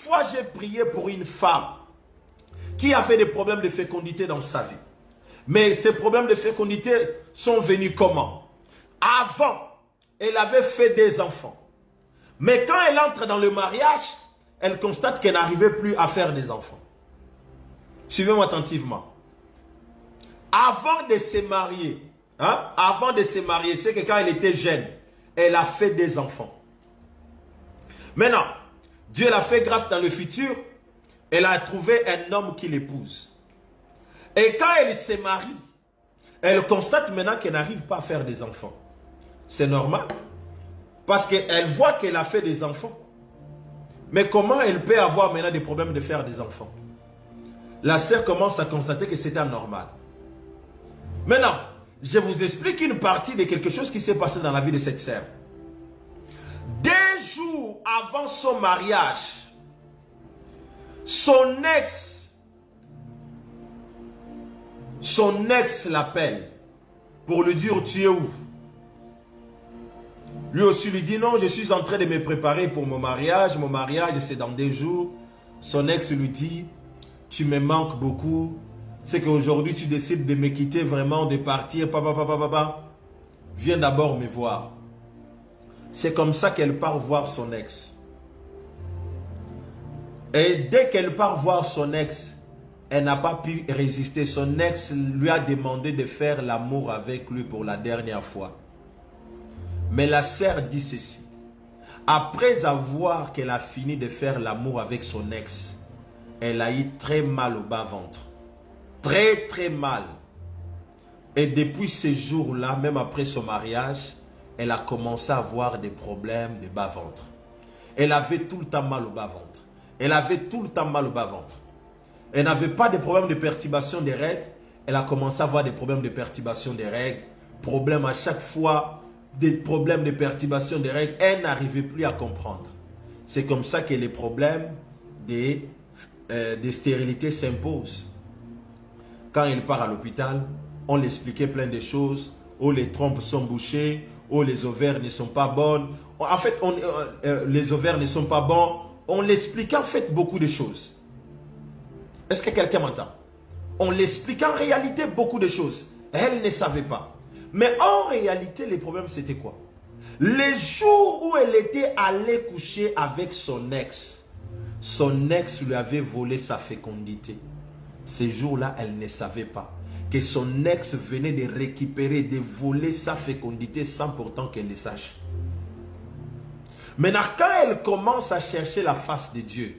fois j'ai prié pour une femme qui avait des problèmes de fécondité dans sa vie. Mais ces problèmes de fécondité sont venus comment? Avant, elle avait fait des enfants. Mais quand elle entre dans le mariage, elle constate qu'elle n'arrivait plus à faire des enfants. Suivez-moi attentivement. Avant de se marier, c'est que quand elle était jeune, elle a fait des enfants. Maintenant, Dieu l'a fait grâce dans le futur, elle a trouvé un homme qui l'épouse. Et quand elle se marie, elle constate maintenant qu'elle n'arrive pas à faire des enfants. C'est normal. Parce qu'elle voit qu'elle a fait des enfants. Mais comment elle peut avoir maintenant des problèmes de faire des enfants? La sœur commence à constater que c'est anormal. Maintenant, je vous explique une partie de quelque chose qui s'est passé dans la vie de cette sœur. 2 jours avant son mariage, son ex l'appelle pour lui dire: tu es où? Lui aussi lui dit: non, je suis en train de me préparer pour mon mariage c'est dans 2 jours. Son ex lui dit: tu me manques beaucoup, c'est qu'aujourd'hui tu décides de me quitter vraiment, de partir, viens d'abord me voir. C'est comme ça qu'elle part voir son ex. Et dès qu'elle part voir son ex, elle n'a pas pu résister. Son ex lui a demandé de faire l'amour avec lui pour la dernière fois. Mais la sœur dit ceci: après avoir qu'elle a fini de faire l'amour avec son ex, elle a eu très mal au bas-ventre. Très très mal. Et depuis ce jour-là, même après son mariage, elle a commencé à avoir des problèmes de bas-ventre. Elle avait tout le temps mal au bas-ventre. Elle avait tout le temps mal au bas-ventre. Elle n'avait pas de problème de perturbation des règles. Elle a commencé à avoir des problèmes de perturbation des règles. Problèmes à chaque fois, des problèmes de perturbation des règles. Elle n'arrivait plus à comprendre. C'est comme ça que les problèmes de stérilité s'imposent. Quand elle part à l'hôpital, on l'expliquait plein de choses. Oh, les trompes sont bouchées. Oh, les ovaires ne sont pas bonnes. En fait, les ovaires ne sont pas bons. On l'expliquait en fait beaucoup de choses. Est-ce que quelqu'un m'entend? On l'expliquait en réalité beaucoup de choses. Elle ne savait pas. Mais en réalité, les problèmes, c'était quoi? Les jours où elle était allée coucher avec son ex lui avait volé sa fécondité. Ces jours-là, elle ne savait pas que son ex venait de récupérer, de voler sa fécondité sans pourtant qu'elle le sache. Maintenant, quand elle commence à chercher la face de Dieu,